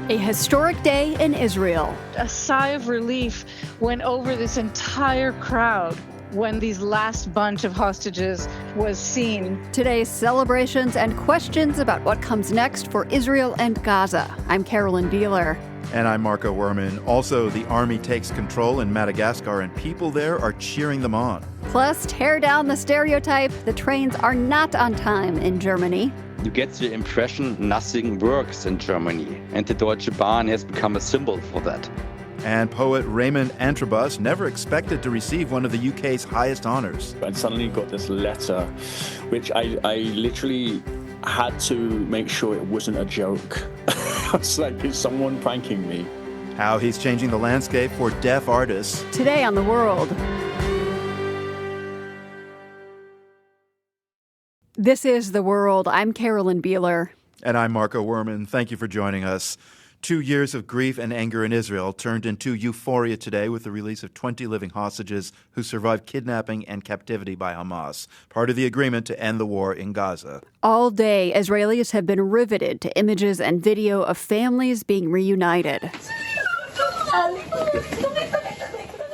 A historic day in Israel. A sigh of relief went over this entire crowd when these last bunch of hostages was seen. Today's celebrations and questions about what comes next for Israel and Gaza. I'm Carolyn Beeler. And I'm Marco Werman. Also, the army takes control in Madagascar, and people there are cheering them on. Plus, tear down the stereotype. The trains are not on time in Germany. You get the impression nothing works in Germany, and the Deutsche Bahn has become a symbol for that. And poet Raymond Antrobus never expected to receive one of the UK's highest honors. And suddenly got this letter, which I literally had to make sure it wasn't a joke. I was like, is someone pranking me? How he's changing the landscape for deaf artists. Today on The World. This is The World. I'm Carolyn Beeler. And I'm Marco Werman. Thank you for joining us. 2 years of grief and anger in Israel turned into euphoria today with the release of 20 living hostages who survived kidnapping and captivity by Hamas, part of the agreement to end the war in Gaza. All day, Israelis have been riveted to images and video of families being reunited.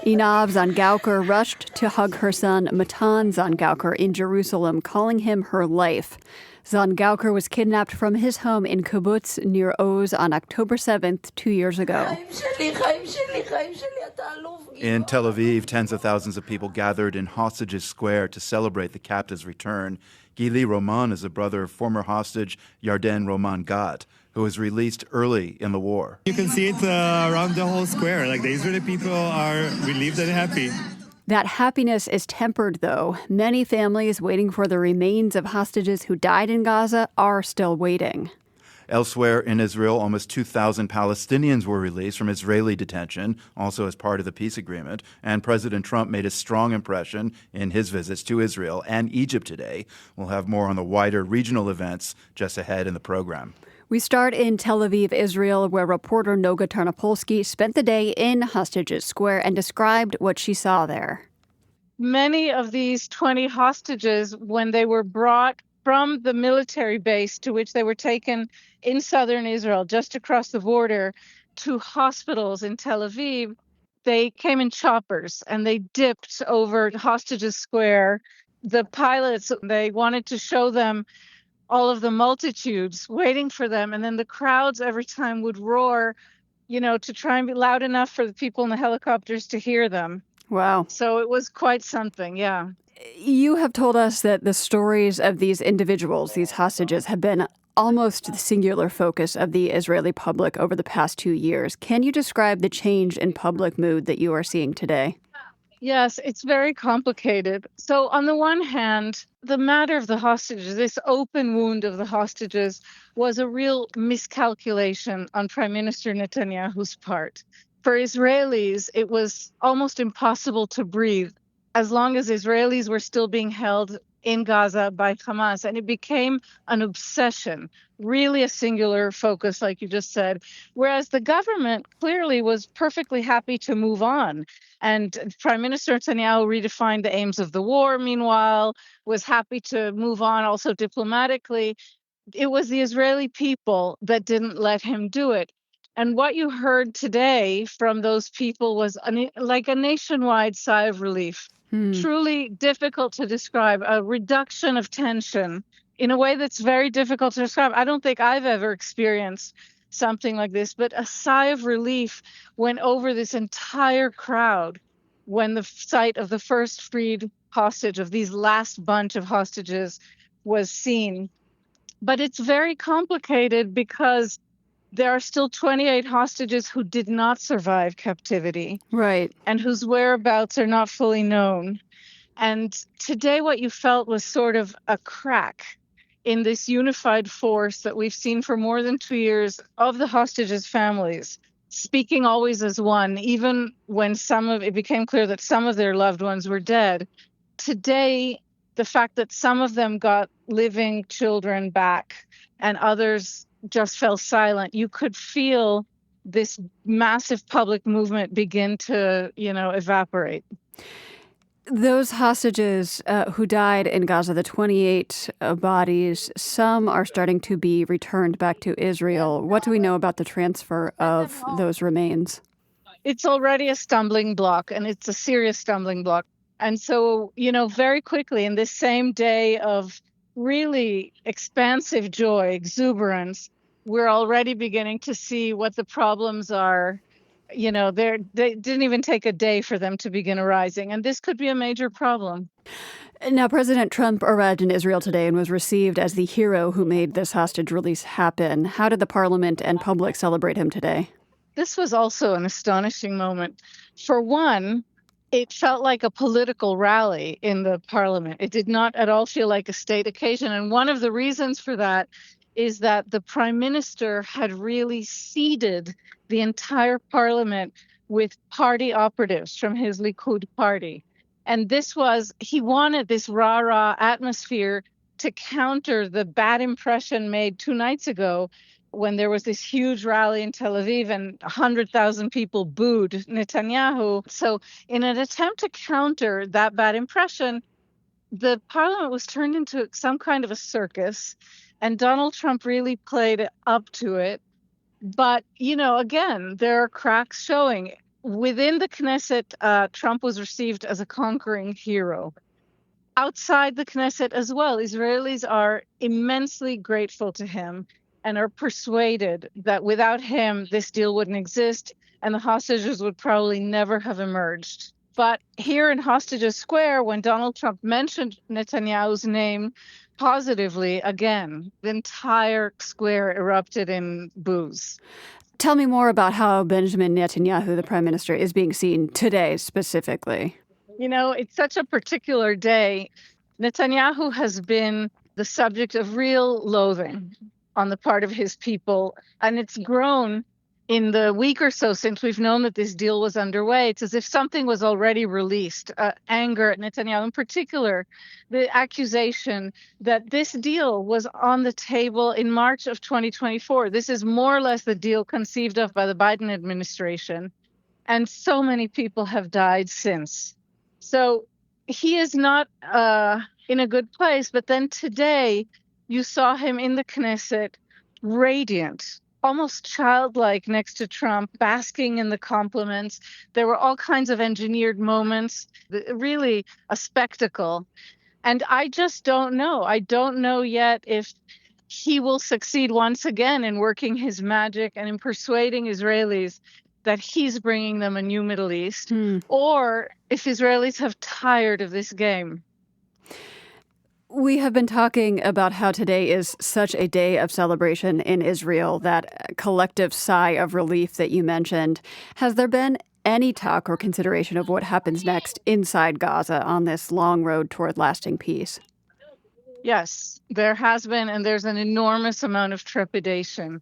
Inav Zangaukar rushed to hug her son Matan Zangaukar in Jerusalem, calling him her life. Zangaukar was kidnapped from his home in Kibbutz near Oz on October 7th, 2 years ago. In Tel Aviv, tens of thousands of people gathered in Hostages Square to celebrate the captives' return. Gili Roman is a brother of former hostage Yarden Roman Gad, who was released early in the war. You can see it around the whole square. Like, the Israeli people are relieved and happy. That happiness is tempered, though. Many families waiting for the remains of hostages who died in Gaza are still waiting. Elsewhere in Israel, almost 2,000 Palestinians were released from Israeli detention, also as part of the peace agreement. And President Trump made a strong impression in his visits to Israel and Egypt today. We'll have more on the wider regional events just ahead in the program. We start in Tel Aviv, Israel, where reporter Noga Tarnopolsky spent the day in Hostages Square and described what she saw there. Many of these 20 hostages, when they were brought from the military base to which they were taken in southern Israel, just across the border, to hospitals in Tel Aviv, they came in choppers and they dipped over Hostages Square. The pilots, they wanted to show them all of the multitudes waiting for them. And then the crowds every time would roar, to try and be loud enough for the people in the helicopters to hear them. Wow. So it was quite something, yeah. You have told us that the stories of these individuals, these hostages, have been almost the singular focus of the Israeli public over the past 2 years. Can you describe the change in public mood that you are seeing today? Yes, it's very complicated. So on the one hand, the matter of the hostages, this open wound of the hostages, was a real miscalculation on Prime Minister Netanyahu's part. For Israelis, it was almost impossible to breathe as long as Israelis were still being held in Gaza by Hamas. And it became an obsession, really a singular focus, like you just said, whereas the government clearly was perfectly happy to move on. And Prime Minister Netanyahu redefined the aims of the war, meanwhile, was happy to move on also diplomatically. It was the Israeli people that didn't let him do it. And what you heard today from those people was like a nationwide sigh of relief. Truly difficult to describe, a reduction of tension in a way that's very difficult to describe. I don't think I've ever experienced something like this, but a sigh of relief went over this entire crowd when the sight of the first freed hostage, of these last bunch of hostages, was seen. But it's very complicated because there are still 28 hostages who did not survive captivity. Right. And whose whereabouts are not fully known. And today what you felt was sort of a crack in this unified force that we've seen for more than 2 years of the hostages' families, speaking always as one, even when it became clear that some of their loved ones were dead. Today, the fact that some of them got living children back and others just fell silent, you could feel this massive public movement begin to, evaporate. Those hostages who died in Gaza, the 28 bodies, some are starting to be returned back to Israel. What do we know about the transfer of those remains? It's already a stumbling block, and it's a serious stumbling block. And so, very quickly in this same day of really expansive joy, exuberance, we're already beginning to see what the problems are. They didn't even take a day for them to begin arising, and this could be a major problem. Now, President Trump arrived in Israel today and was received as the hero who made this hostage release happen. How did the parliament and public celebrate him today? This was also an astonishing moment. For one, it felt like a political rally in the parliament. It did not at all feel like a state occasion. And one of the reasons for that is that the prime minister had really seeded the entire parliament with party operatives from his Likud party. And he wanted this rah-rah atmosphere to counter the bad impression made 2 nights ago when there was this huge rally in Tel Aviv and 100,000 people booed Netanyahu. So in an attempt to counter that bad impression, the parliament was turned into some kind of a circus, and Donald Trump really played up to it. But, again, there are cracks showing. Within the Knesset, Trump was received as a conquering hero. Outside the Knesset as well, Israelis are immensely grateful to him and are persuaded that without him, this deal wouldn't exist and the hostages would probably never have emerged. But here in Hostages Square, when Donald Trump mentioned Netanyahu's name positively, again, the entire square erupted in boos. Tell me more about how Benjamin Netanyahu, the prime minister, is being seen today specifically. It's such a particular day. Netanyahu has been the subject of real loathing on the part of his people, and it's grown in the week or so since we've known that this deal was underway. It's as if something was already released. Anger at Netanyahu, in particular, the accusation that this deal was on the table in March of 2024. This is more or less the deal conceived of by the Biden administration, and so many people have died since. So he is not in a good place. But then today, you saw him in the Knesset, radiant, almost childlike next to Trump, basking in the compliments. There were all kinds of engineered moments, really a spectacle. And I just don't know. I don't know yet if he will succeed once again in working his magic and in persuading Israelis that he's bringing them a new Middle East, or if Israelis have tired of this game. We have been talking about how today is such a day of celebration in Israel, that collective sigh of relief that you mentioned. Has there been any talk or consideration of what happens next inside Gaza on this long road toward lasting peace? Yes, there has been, and there's an enormous amount of trepidation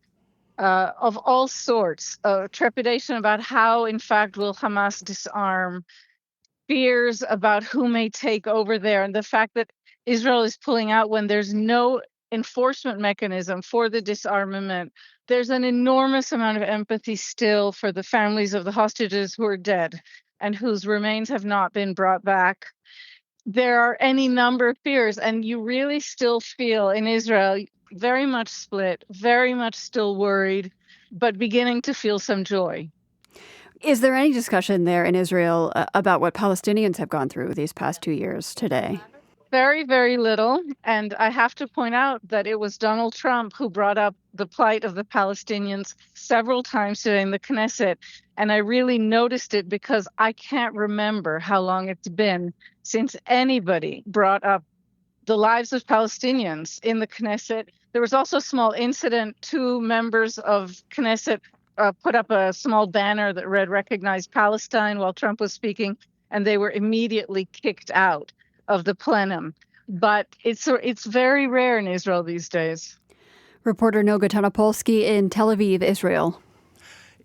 of all sorts. Trepidation about how, in fact, will Hamas disarm, fears about who may take over there, and the fact that Israel is pulling out when there's no enforcement mechanism for the disarmament. There's an enormous amount of empathy still for the families of the hostages who are dead and whose remains have not been brought back. There are any number of fears, and you really still feel in Israel very much split, very much still worried, but beginning to feel some joy. Is there any discussion there in Israel about what Palestinians have gone through these past 2 years today? Very, very little. And I have to point out that it was Donald Trump who brought up the plight of the Palestinians several times today in the Knesset. And I really noticed it because I can't remember how long it's been since anybody brought up the lives of Palestinians in the Knesset. There was also a small incident. 2 members of Knesset put up a small banner that read "Recognize Palestine" while Trump was speaking, and they were immediately kicked out of the plenum. But it's very rare in Israel these days. Reporter Noga Tanopolsky in Tel Aviv, Israel.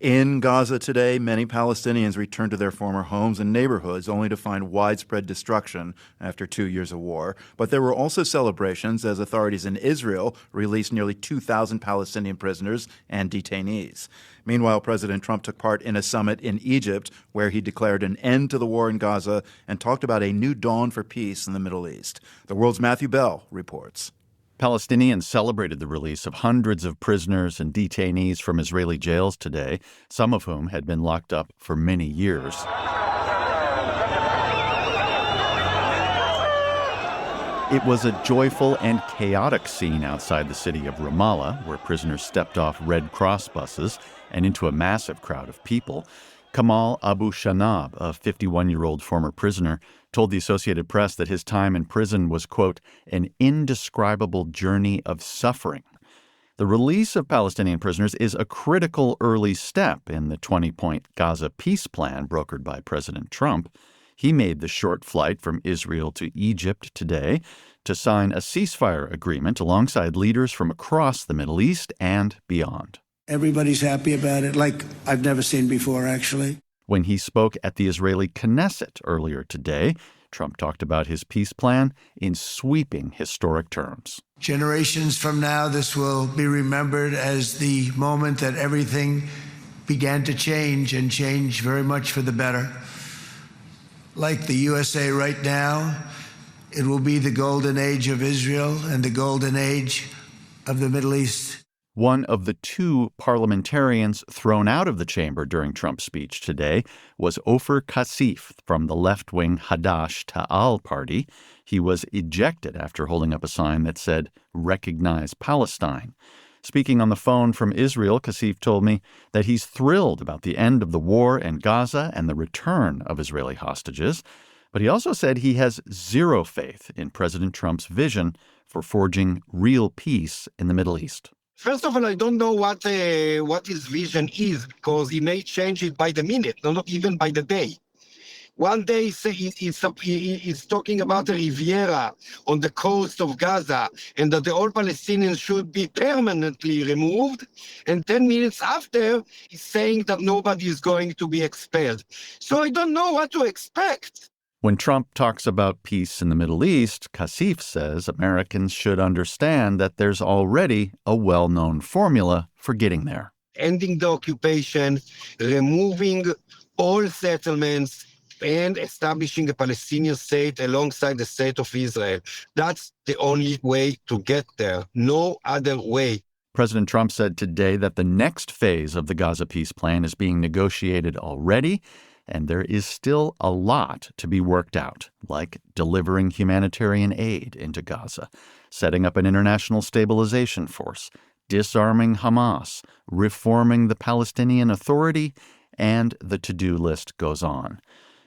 In Gaza today, many Palestinians returned to their former homes and neighborhoods only to find widespread destruction after 2 years of war. But there were also celebrations as authorities in Israel released nearly 2,000 Palestinian prisoners and detainees. Meanwhile, President Trump took part in a summit in Egypt where he declared an end to the war in Gaza and talked about a new dawn for peace in the Middle East. The World's Matthew Bell reports. Palestinians celebrated the release of hundreds of prisoners and detainees from Israeli jails today, some of whom had been locked up for many years. It was a joyful and chaotic scene outside the city of Ramallah, where prisoners stepped off Red Cross buses and into a massive crowd of people. Kamal Abu Shanab, a 51-year-old former prisoner, told the Associated Press that his time in prison was, quote, an indescribable journey of suffering. The release of Palestinian prisoners is a critical early step in the 20-point Gaza peace plan brokered by President Trump. He made the short flight from Israel to Egypt today to sign a ceasefire agreement alongside leaders from across the Middle East and beyond. Everybody's happy about it, like I've never seen before, actually. When he spoke at the Israeli Knesset earlier today, Trump talked about his peace plan in sweeping historic terms. Generations from now, this will be remembered as the moment that everything began to change, and change very much for the better. Like the USA right now, it will be the golden age of Israel and the golden age of the Middle East. One of the two parliamentarians thrown out of the chamber during Trump's speech today was Ofer Kasif from the left-wing Hadash Ta'al party. He was ejected after holding up a sign that said, "Recognize Palestine." Speaking on the phone from Israel, Kasif told me that he's thrilled about the end of the war in Gaza and the return of Israeli hostages. But he also said he has zero faith in President Trump's vision for forging real peace in the Middle East. First of all, I don't know what his vision is, because he may change it by the minute, not even by the day. One day he's talking about a Riviera on the coast of Gaza and that all Palestinians should be permanently removed. And 10 minutes after, he's saying that nobody is going to be expelled. So I don't know what to expect. When Trump talks about peace in the Middle East, Kasif says Americans should understand that there's already a well-known formula for getting there. Ending the occupation, removing all settlements, and establishing a Palestinian state alongside the state of Israel. That's the only way to get there. No other way. President Trump said today that the next phase of the Gaza peace plan is being negotiated already, and there is still a lot to be worked out, like delivering humanitarian aid into Gaza, setting up an international stabilization force, disarming Hamas, reforming the Palestinian Authority, and the to-do list goes on.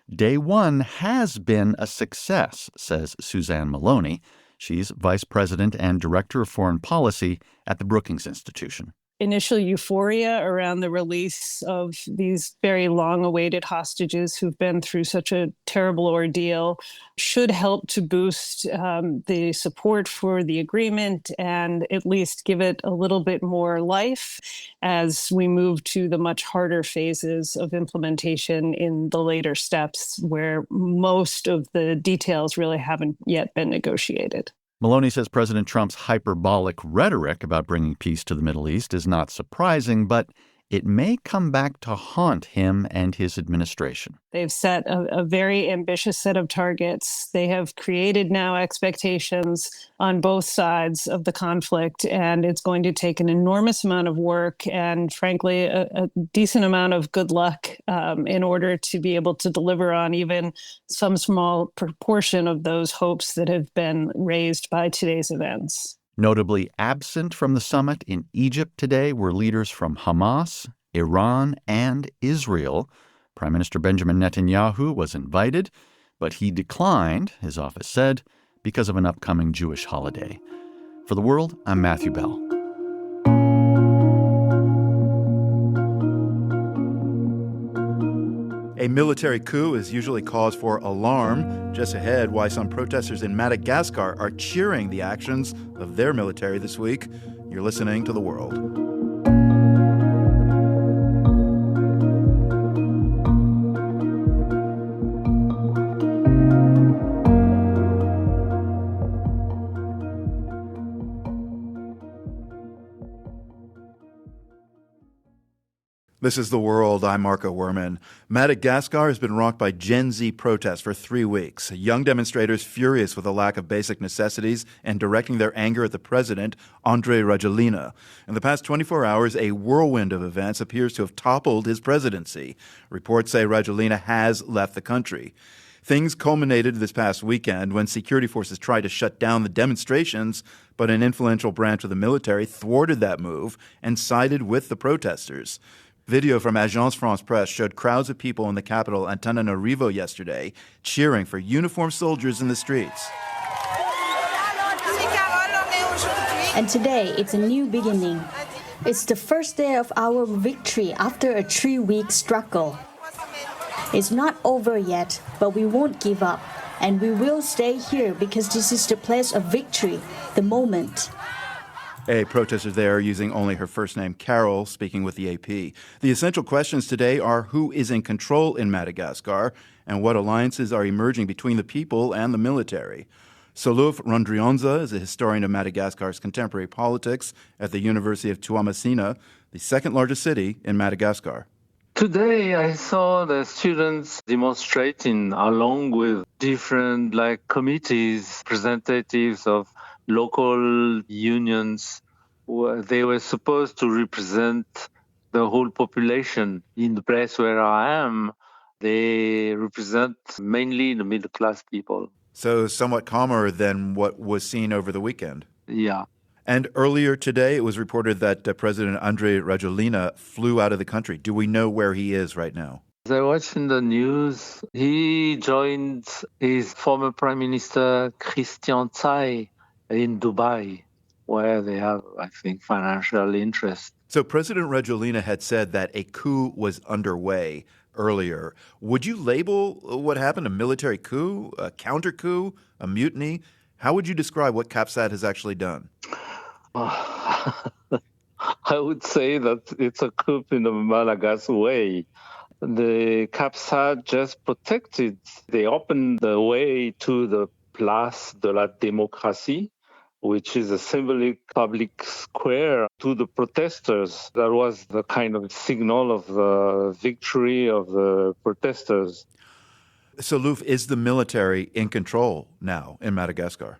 Day one has been a success, says Suzanne Maloney. She's vice president and director of foreign policy at the Brookings Institution. Initial euphoria around the release of these very long-awaited hostages who've been through such a terrible ordeal should help to boost the support for the agreement and at least give it a little bit more life as we move to the much harder phases of implementation in the later steps where most of the details really haven't yet been negotiated. Maloney says President Trump's hyperbolic rhetoric about bringing peace to the Middle East is not surprising, but it may come back to haunt him and his administration. They've set a very ambitious set of targets. They have created now expectations on both sides of the conflict, and it's going to take an enormous amount of work and, frankly, a decent amount of good luck in order to be able to deliver on even some small proportion of those hopes that have been raised by today's events. Notably absent from the summit in Egypt today were leaders from Hamas, Iran, and Israel. Prime Minister Benjamin Netanyahu was invited, but he declined, his office said, because of an upcoming Jewish holiday. For The World, I'm Matthew Bell. A military coup is usually cause for alarm. Just ahead, why some protesters in Madagascar are cheering the actions of their military this week. You're listening to The World. This is The World. I'm Marco Werman. Madagascar has been rocked by Gen Z protests for 3 weeks. Young demonstrators furious with the lack of basic necessities and directing their anger at the president, André Rajoelina. In the past 24 hours, a whirlwind of events appears to have toppled his presidency. Reports say Rajoelina has left the country. Things culminated this past weekend when security forces tried to shut down the demonstrations, but an influential branch of the military thwarted that move and sided with the protesters. Video from Agence France-Presse showed crowds of people in the capital Antananarivo yesterday cheering for uniformed soldiers in the streets. And today, it's a new beginning. It's the first day of our victory after a 3-week struggle. It's not over yet, but we won't give up. And we will stay here because this is the place of victory, the moment. A protester there using only her first name, Carol, speaking with the AP. The essential questions today are who is in control in Madagascar and what alliances are emerging between the people and the military. Soluf Rondrionza is a historian of Madagascar's contemporary politics at the University of Tuamasina, the second largest city in Madagascar. Today I saw the students demonstrating along with different committees, representatives of local unions. They were supposed to represent the whole population. In the place where I am, they represent mainly the middle-class people. So somewhat calmer than what was seen over the weekend. Yeah. And earlier today, it was reported that President André Rajoelina flew out of the country. Do we know where he is right now? As I watched in the news, he joined his former Prime Minister Christian Tsai in Dubai, where they have, I think, financial interest. So President Rajoelina had said that a coup was underway earlier. Would you label what happened a military coup, a counter coup, a mutiny? How would you describe what CAPSAT has actually done? I would say that it's a coup in the Madagascar way. The CAPSAT just protected, they opened the way to the Place de la Démocratie, which is a symbolic public square to the protesters. That was the kind of signal of the victory of the protesters. So, Luf, is the military in control now in Madagascar?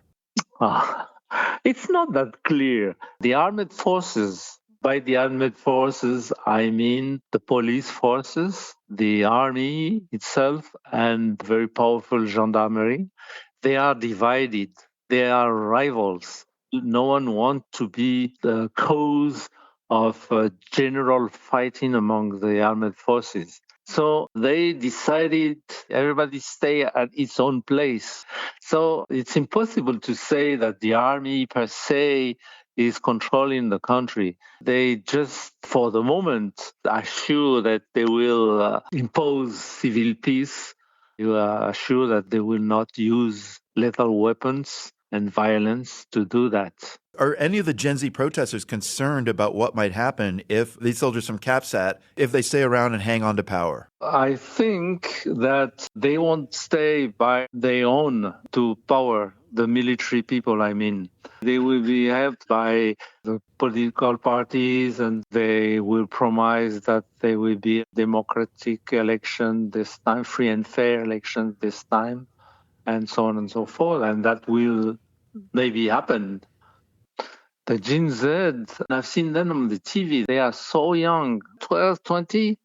It's not that clear. The armed forces, by the armed forces, I mean the police forces, the army itself, and very powerful gendarmerie. They are divided. They are rivals. No one wants to be the cause of general fighting among the armed forces. So they decided everybody stay at its own place. So it's impossible to say that the army per se is controlling the country. They just, for the moment, are sure that they will impose civil peace. You are sure that they will not use lethal weapons and violence to do that. Are any of the Gen Z protesters concerned about what might happen if these soldiers from CAPSAT, if they stay around and hang on to power? I think that they won't stay by their own to power, the military people, I mean. They will be helped by the political parties and they will promise that there will be a democratic election this time, free and fair election this time, and so on and so forth. And that will maybe happen. The Gen Z, I've seen them on the TV. They are so young, 12, 20.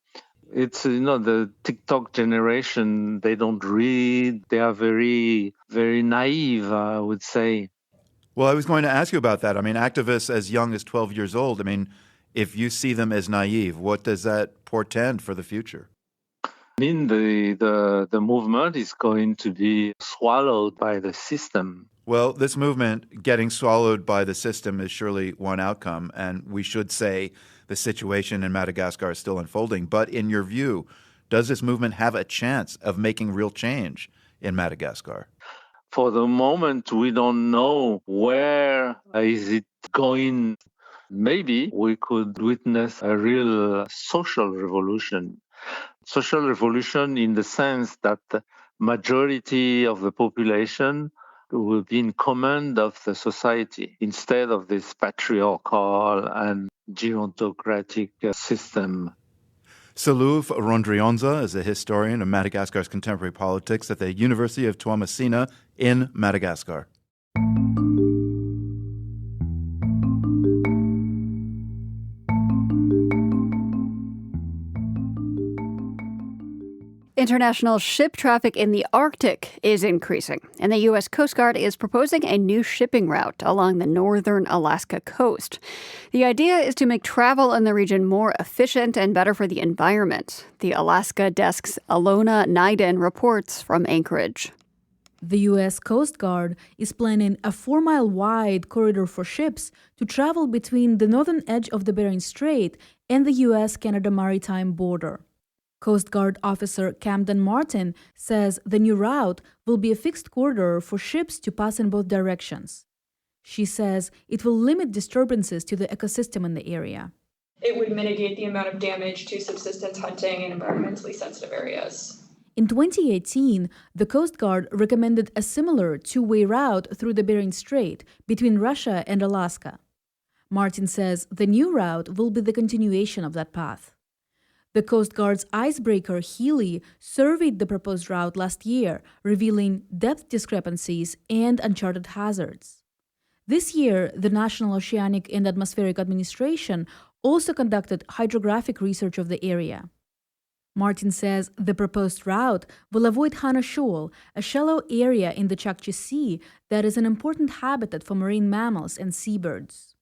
It's, the TikTok generation. They don't read. They are very, very naive, I would say. Well, I was going to ask you about that. I mean, activists as young as 12 years old, if you see them as naive, what does that portend for the future? The movement is going to be swallowed by the system. Well, this movement getting swallowed by the system is surely one outcome, and we should say the situation in Madagascar is still unfolding. But in your view, does this movement have a chance of making real change in Madagascar? For the moment, we don't know where is it going. Maybe we could witness a real social revolution. Social revolution in the sense that the majority of the population will be in command of the society instead of this patriarchal and gerontocratic system. Saluf Rondrionza is a historian of Madagascar's contemporary politics at the University of Toamasina in Madagascar. International ship traffic in the Arctic is increasing, and the U.S. Coast Guard is proposing a new shipping route along the northern Alaska coast. The idea is to make travel in the region more efficient and better for the environment. The Alaska Desk's Alona Naiden reports from Anchorage. The U.S. Coast Guard is planning a 4-mile-wide corridor for ships to travel between the northern edge of the Bering Strait and the U.S.-Canada maritime border. Coast Guard officer Camden Martin says the new route will be a fixed corridor for ships to pass in both directions. She says it will limit disturbances to the ecosystem in the area. It would mitigate the amount of damage to subsistence hunting in environmentally sensitive areas. In 2018, the Coast Guard recommended a similar two-way route through the Bering Strait between Russia and Alaska. Martin says the new route will be the continuation of that path. The Coast Guard's icebreaker Healy surveyed the proposed route last year, revealing depth discrepancies and uncharted hazards. This year, the National Oceanic and Atmospheric Administration also conducted hydrographic research of the area. Martin says the proposed route will avoid Hana Shoal, a shallow area in the Chukchi Sea that is an important habitat for marine mammals and seabirds.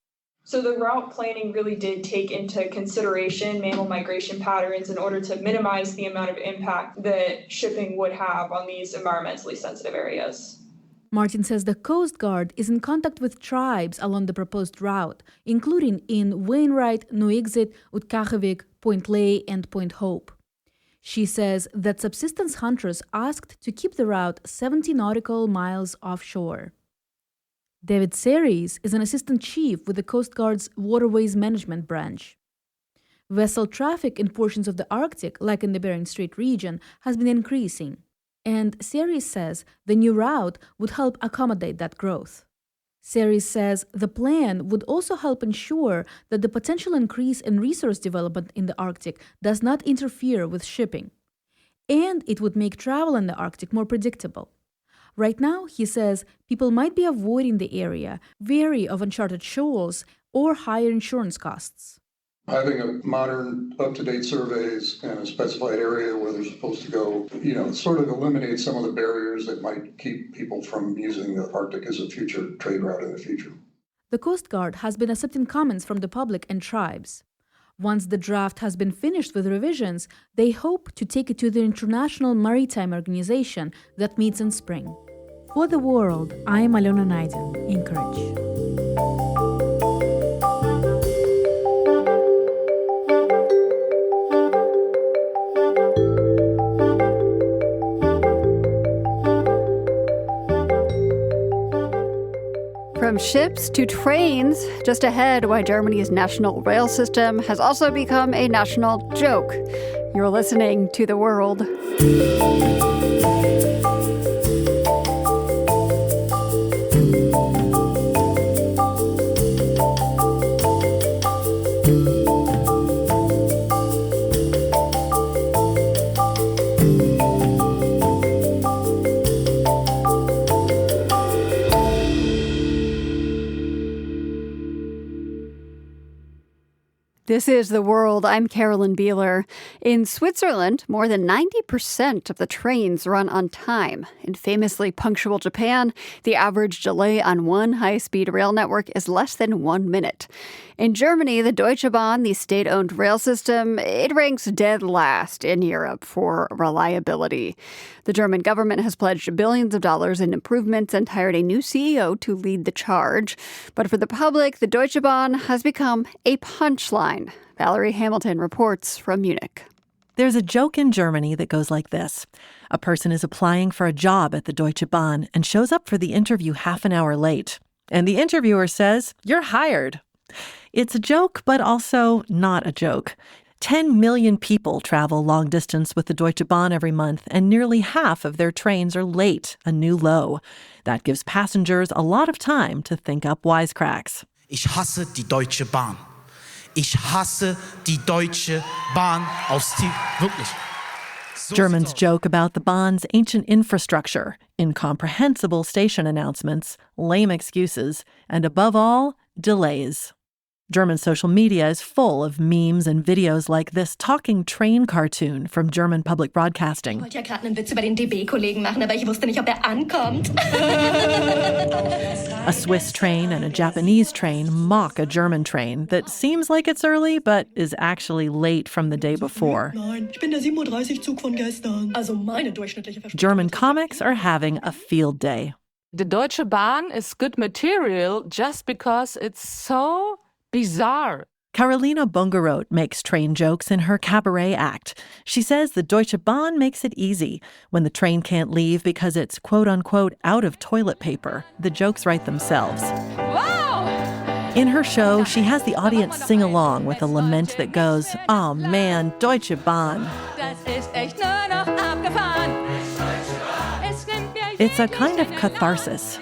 So the route planning really did take into consideration mammal migration patterns in order to minimize the amount of impact that shipping would have on these environmentally sensitive areas. Martin says the Coast Guard is in contact with tribes along the proposed route, including in Wainwright, Nuiqsut, Utkachevik, Point Lay, and Point Hope. She says that subsistence hunters asked to keep the route 70 nautical miles offshore. David Series is an assistant chief with the Coast Guard's Waterways Management Branch. Vessel traffic in portions of the Arctic, like in the Bering Strait region, has been increasing, and Series says the new route would help accommodate that growth. Series says the plan would also help ensure that the potential increase in resource development in the Arctic does not interfere with shipping, and it would make travel in the Arctic more predictable. Right now, he says, people might be avoiding the area, wary of uncharted shoals or higher insurance costs. Having a modern, up-to-date surveys and a specified area where they're supposed to go, sort of eliminates some of the barriers that might keep people from using the Arctic as a future trade route in the future. The Coast Guard has been accepting comments from the public and tribes. Once the draft has been finished with revisions, they hope to take it to the International Maritime Organization that meets in spring. For The World, I am Alona Naiden, Anchorage. From ships to trains, just ahead, why Germany's national rail system has also become a national joke. You're listening to The World. This is The World. I'm Carolyn Beeler. In Switzerland, more than 90% of the trains run on time. In famously punctual Japan, the average delay on one high-speed rail network is less than 1 minute. In Germany, the Deutsche Bahn, the state-owned rail system, it ranks dead last in Europe for reliability. The German government has pledged billions of dollars in improvements and hired a new CEO to lead the charge. But for the public, the Deutsche Bahn has become a punchline. Valerie Hamilton reports from Munich. There's a joke in Germany that goes like this. A person is applying for a job at the Deutsche Bahn and shows up for the interview half an hour late. And the interviewer says, "You're hired." It's a joke, but also not a joke. 10 million people travel long distance with the Deutsche Bahn every month, and nearly half of their trains are late, a new low. That gives passengers a lot of time to think up wisecracks. Ich hasse die Deutsche Bahn. Ich hasse die Deutsche Bahn aus Tief. Wirklich. Germans joke about the Bahn's ancient infrastructure, incomprehensible station announcements, lame excuses, and above all, delays. German social media is full of memes and videos like this talking train cartoon from German public broadcasting. Ich wollte ja gerade einen Witz über den DB-Kollegen machen, aber ich wusste nicht, ob ankommt. A Swiss train and a Japanese train mock a German train that seems like it's early but is actually late from the day before. Nein, ich bin der 37 Zug von gestern. Also meine durchschnittliche Verspätung. German comics are having a field day. The Deutsche Bahn is good material just because it's so bizarre. Carolina Bungeroth makes train jokes in her cabaret act. She says the Deutsche Bahn makes it easy. When the train can't leave because it's quote-unquote out of toilet paper, the jokes write themselves. Wow! In her show, she has the audience sing along with a lament that goes, "Oh man, Deutsche Bahn." It's a kind of catharsis.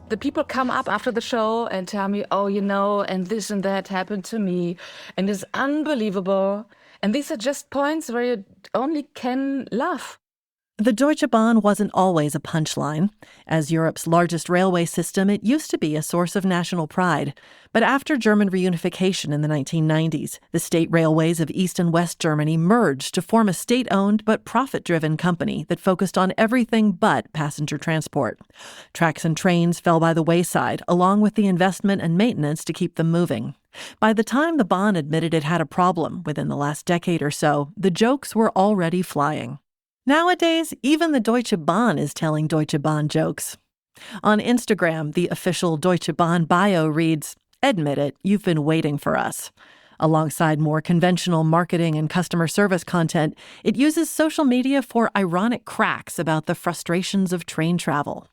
The people come up after the show and tell me, oh, and this and that happened to me, and it's unbelievable. And these are just points where you only can laugh. The Deutsche Bahn wasn't always a punchline. As Europe's largest railway system, it used to be a source of national pride. But after German reunification in the 1990s, the state railways of East and West Germany merged to form a state-owned but profit-driven company that focused on everything but passenger transport. Tracks and trains fell by the wayside, along with the investment and maintenance to keep them moving. By the time the Bahn admitted it had a problem within the last decade or so, the jokes were already flying. Nowadays, even the Deutsche Bahn is telling Deutsche Bahn jokes. On Instagram, the official Deutsche Bahn bio reads, "Admit it, you've been waiting for us." Alongside more conventional marketing and customer service content, it uses social media for ironic cracks about the frustrations of train travel.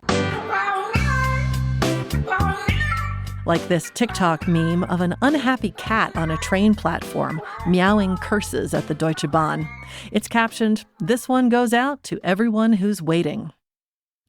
Like this TikTok meme of an unhappy cat on a train platform, meowing curses at the Deutsche Bahn. It's captioned, "This one goes out to everyone who's waiting."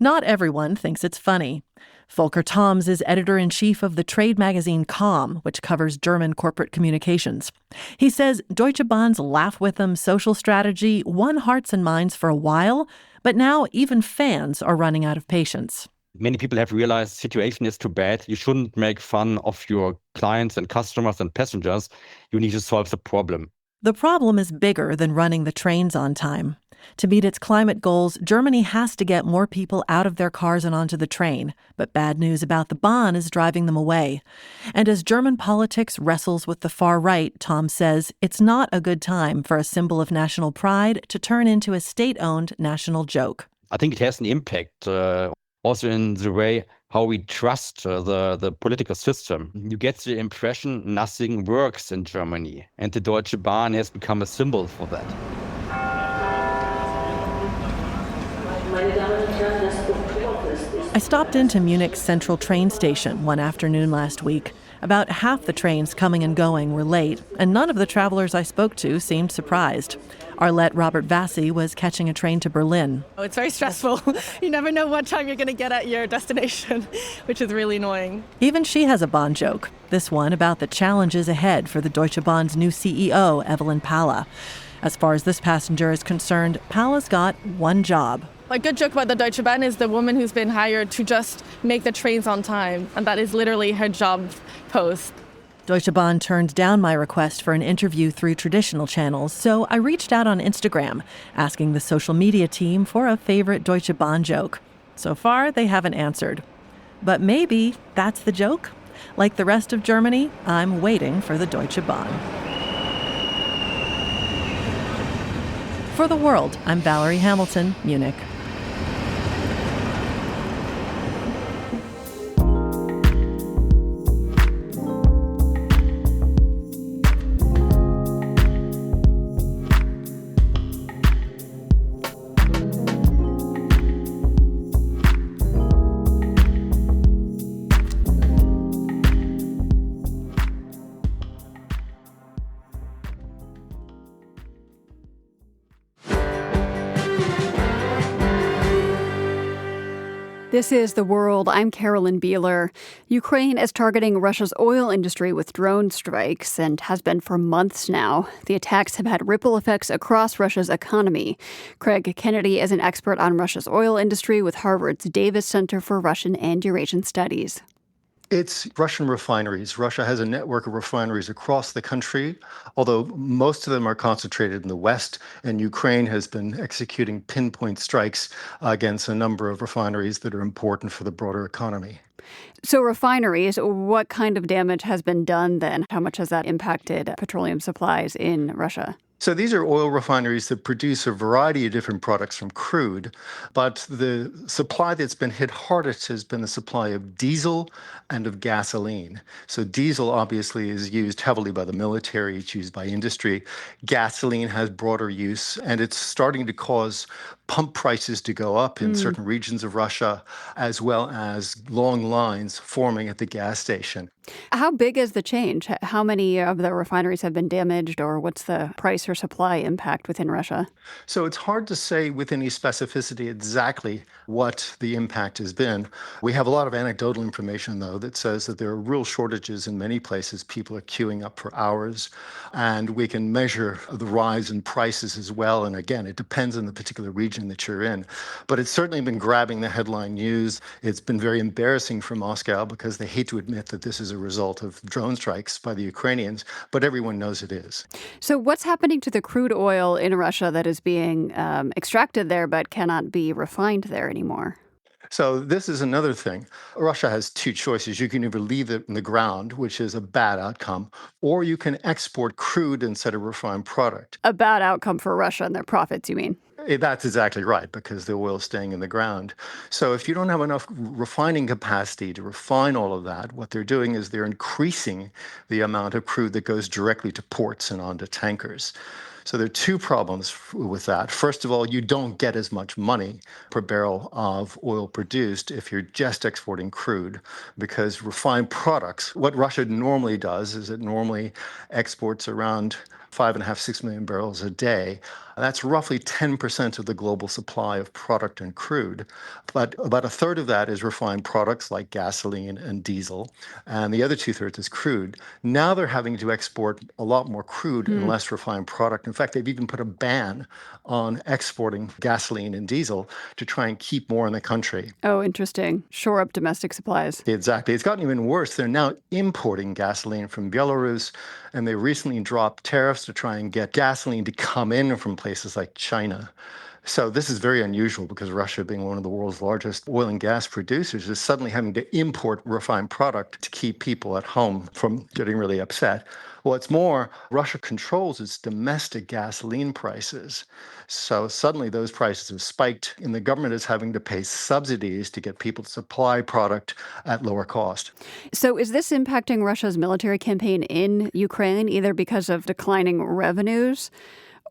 Not everyone thinks it's funny. Volker Toms is editor-in-chief of the trade magazine Com, which covers German corporate communications. He says Deutsche Bahn's laugh with them social strategy won hearts and minds for a while, but now even fans are running out of patience. Many people have realized the situation is too bad. You shouldn't make fun of your clients and customers and passengers. You need to solve the problem. The problem is bigger than running the trains on time. To meet its climate goals, Germany has to get more people out of their cars and onto the train. But bad news about the Bahn is driving them away. And as German politics wrestles with the far right, Tom says it's not a good time for a symbol of national pride to turn into a state-owned national joke. I think it has an impact also in the way how we trust the political system. You get the impression nothing works in Germany, and the Deutsche Bahn has become a symbol for that. I stopped into Munich's central train station one afternoon last week. About half the trains coming and going were late, and none of the travelers I spoke to seemed surprised. Arlette Robert Vassi was catching a train to Berlin. Oh, it's very stressful. You never know what time you're going to get at your destination, which is really annoying. Even she has a Bahn joke, this one about the challenges ahead for the Deutsche Bahn's new CEO, Evelyn Palla. As far as this passenger is concerned, Palla's got one job. A good joke about the Deutsche Bahn is the woman who's been hired to just make the trains on time, and that is literally her job post. Deutsche Bahn turned down my request for an interview through traditional channels, so I reached out on Instagram, asking the social media team for a favorite Deutsche Bahn joke. So far, they haven't answered. But maybe that's the joke? Like the rest of Germany, I'm waiting for the Deutsche Bahn. For The World, I'm Valerie Hamilton, Munich. This is The World. I'm Carolyn Beeler. Ukraine is targeting Russia's oil industry with drone strikes and has been for months now. The attacks have had ripple effects across Russia's economy. Craig Kennedy is an expert on Russia's oil industry with Harvard's Davis Center for Russian and Eurasian Studies. It's Russian refineries. Russia has a network of refineries across the country, although most of them are concentrated in the West, and Ukraine has been executing pinpoint strikes against a number of refineries that are important for the broader economy. So refineries, what kind of damage has been done then? How much has that impacted petroleum supplies in Russia? So these are oil refineries that produce a variety of different products from crude, but the supply that's been hit hardest has been the supply of diesel and of gasoline. So diesel obviously is used heavily by the military, it's used by industry. Gasoline has broader use, and it's starting to cause pump prices to go up in certain regions of Russia, as well as long lines forming at the gas station. How big is the change? How many of the refineries have been damaged, or what's the price or supply impact within Russia? So it's hard to say with any specificity exactly what the impact has been. We have a lot of anecdotal information, though, that says that there are real shortages in many places. People are queuing up for hours, and we can measure the rise in prices as well. And again, it depends on the particular region that you're in. But it's certainly been grabbing the headline news. It's been very embarrassing for Moscow because they hate to admit that this is a result of drone strikes by the Ukrainians, but everyone knows it is. So what's happening to the crude oil in Russia that is being extracted there but cannot be refined there anymore? So this is another thing. Russia has two choices. You can either leave it in the ground, which is a bad outcome, or you can export crude instead of refined product. A bad outcome for Russia and their profits, you mean? That's exactly right, because the oil is staying in the ground. So if you don't have enough refining capacity to refine all of that, what they're doing is they're increasing the amount of crude that goes directly to ports and onto tankers. So there are two problems with that. First of all, you don't get as much money per barrel of oil produced if you're just exporting crude, because refined products, what Russia normally does is it normally exports around 5.5, 6 million barrels a day. That's roughly 10% of the global supply of product and crude. But about a third of that is refined products like gasoline and diesel. And the other 2/3 is crude. Now they're having to export a lot more crude and less refined product. In fact, they've even put a ban on exporting gasoline and diesel to try and keep more in the country. Oh, interesting. Shore up domestic supplies. Exactly. It's gotten even worse. They're now importing gasoline from Belarus, and they recently dropped tariffs to try and get gasoline to come in from places like China. So this is very unusual because Russia, being one of the world's largest oil and gas producers, is suddenly having to import refined product to keep people at home from getting really upset. What's more, Russia controls its domestic gasoline prices. So suddenly those prices have spiked, and the government is having to pay subsidies to get people to supply product at lower cost. So is this impacting Russia's military campaign in Ukraine, either because of declining revenues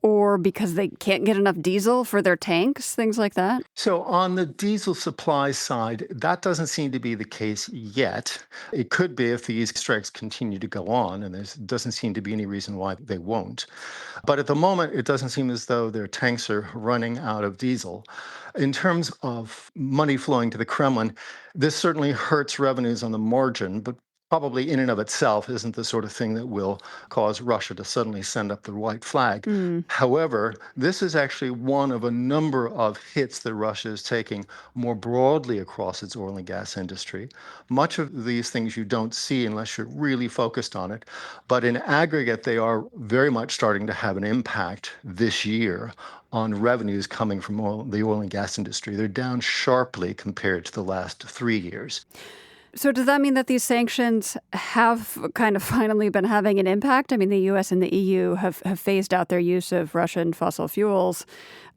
or because they can't get enough diesel for their tanks, things like that? So on the diesel supply side, that doesn't seem to be the case yet. It could be if these strikes continue to go on, and there doesn't seem to be any reason why they won't. But at the moment, it doesn't seem as though their tanks are running out of diesel. In terms of money flowing to the Kremlin, this certainly hurts revenues on the margin, but probably in and of itself isn't the sort of thing that will cause Russia to suddenly send up the white flag. However, this is actually one of a number of hits that Russia is taking more broadly across its oil and gas industry. Much of these things you don't see unless you're really focused on it. But in aggregate, they are very much starting to have an impact this year on revenues coming from the oil and gas industry. They're down sharply compared to the last 3 years. So does that mean that these sanctions have kind of finally been having an impact? I mean, the U.S. and the EU have phased out their use of Russian fossil fuels,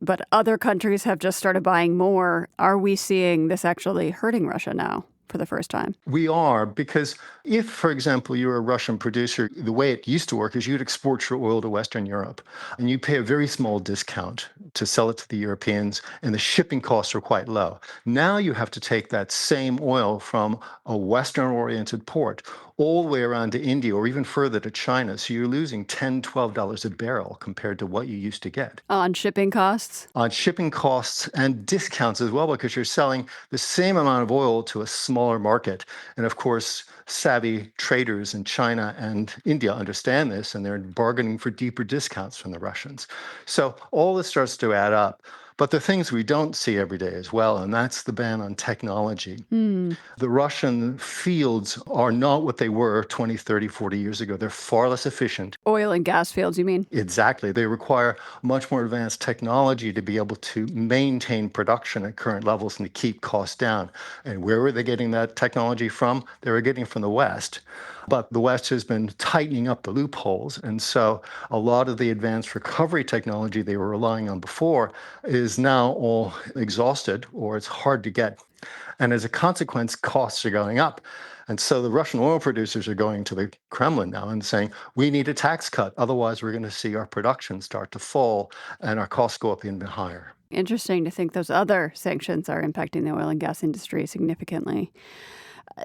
but other countries have just started buying more. Are we seeing this actually hurting Russia now for the first time? We are, because if, for example, you're a Russian producer, the way it used to work is you'd export your oil to Western Europe, and you pay a very small discount to sell it to the Europeans, and the shipping costs are quite low. Now you have to take that same oil from a Western-oriented port all the way around to India or even further to China. So you're losing $10, $12 a barrel compared to what you used to get. On shipping costs? On shipping costs and discounts as well, because you're selling the same amount of oil to a smaller market. And of course, savvy traders in China and India understand this, and they're bargaining for deeper discounts from the Russians. So all this starts to add up. But the things we don't see every day as well, and that's the ban on technology. The Russian fields are not what they were 20, 30, 40 years ago. They're far less efficient. Oil and gas fields, you mean? Exactly. They require much more advanced technology to be able to maintain production at current levels and to keep costs down. And where were they getting that technology from? They were getting it from the West. But the West has been tightening up the loopholes. And so a lot of the advanced recovery technology they were relying on before is now all exhausted, or it's hard to get. And as a consequence, costs are going up. And so the Russian oil producers are going to the Kremlin now and saying, we need a tax cut. Otherwise, we're going to see our production start to fall and our costs go up even higher. Interesting to think those other sanctions are impacting the oil and gas industry significantly.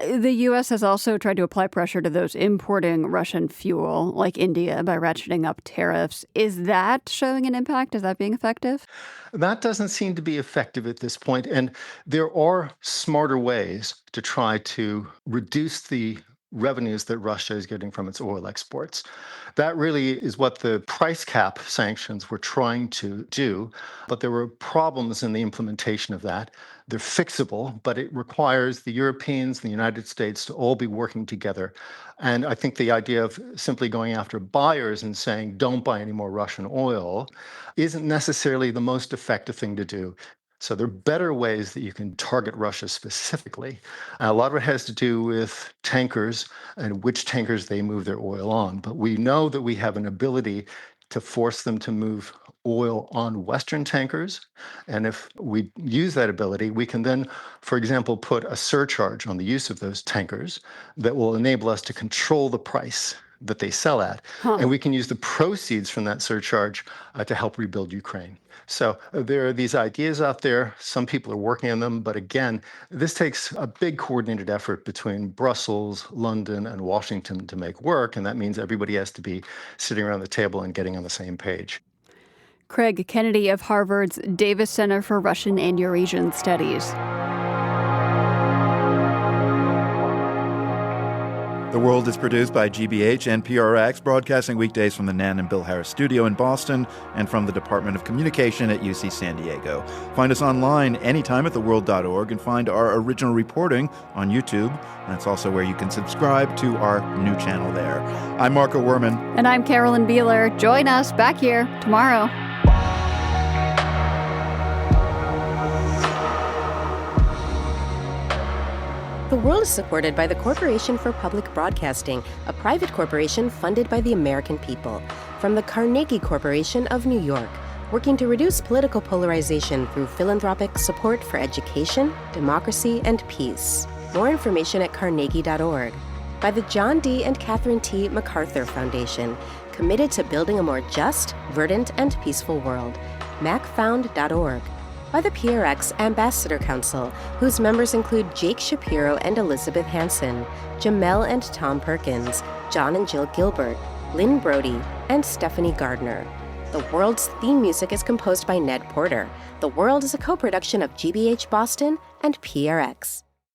The U.S. has also tried to apply pressure to those importing Russian fuel, like India, by ratcheting up tariffs. Is that showing an impact? Is that being effective? That doesn't seem to be effective at this point. And there are smarter ways to try to reduce the revenues that Russia is getting from its oil exports. That really is what the price cap sanctions were trying to do, but there were problems in the implementation of that. They're fixable, but it requires the Europeans and the United States to all be working together. And I think the idea of simply going after buyers and saying, don't buy any more Russian oil, isn't necessarily the most effective thing to do. So there are better ways that you can target Russia specifically. A lot of it has to do with tankers and which tankers they move their oil on. But we know that we have an ability to force them to move oil on Western tankers. And if we use that ability, we can then, for example, put a surcharge on the use of those tankers that will enable us to control the price that they sell at. And we can use the proceeds from that surcharge to help rebuild Ukraine. So there are these ideas out there. Some people are working on them. But again, this takes a big coordinated effort between Brussels, London, and Washington to make work. And that means everybody has to be sitting around the table and getting on the same page. Craig Kennedy of Harvard's Davis Center for Russian and Eurasian Studies. The World is produced by GBH and PRX, broadcasting weekdays from the Nan and Bill Harris studio in Boston and from the Department of Communication at UC San Diego. Find us online anytime at theworld.org and find our original reporting on YouTube. That's also where you can subscribe to our new channel there. I'm Marco Werman. And I'm Carolyn Beeler. Join us back here tomorrow. The World is supported by the Corporation for Public Broadcasting, a private corporation funded by the American people. From the Carnegie Corporation of New York, working to reduce political polarization through philanthropic support for education, democracy, and peace. More information at carnegie.org. By the John D. and Catherine T. MacArthur Foundation, committed to building a more just, verdant, and peaceful world. macfound.org. By the PRX Ambassador Council, whose members include Jake Shapiro and Elizabeth Hansen, Jamel and Tom Perkins, John and Jill Gilbert, Lynn Brody, and Stephanie Gardner. The World's theme music is composed by Ned Porter. The World is a co-production of GBH Boston and PRX.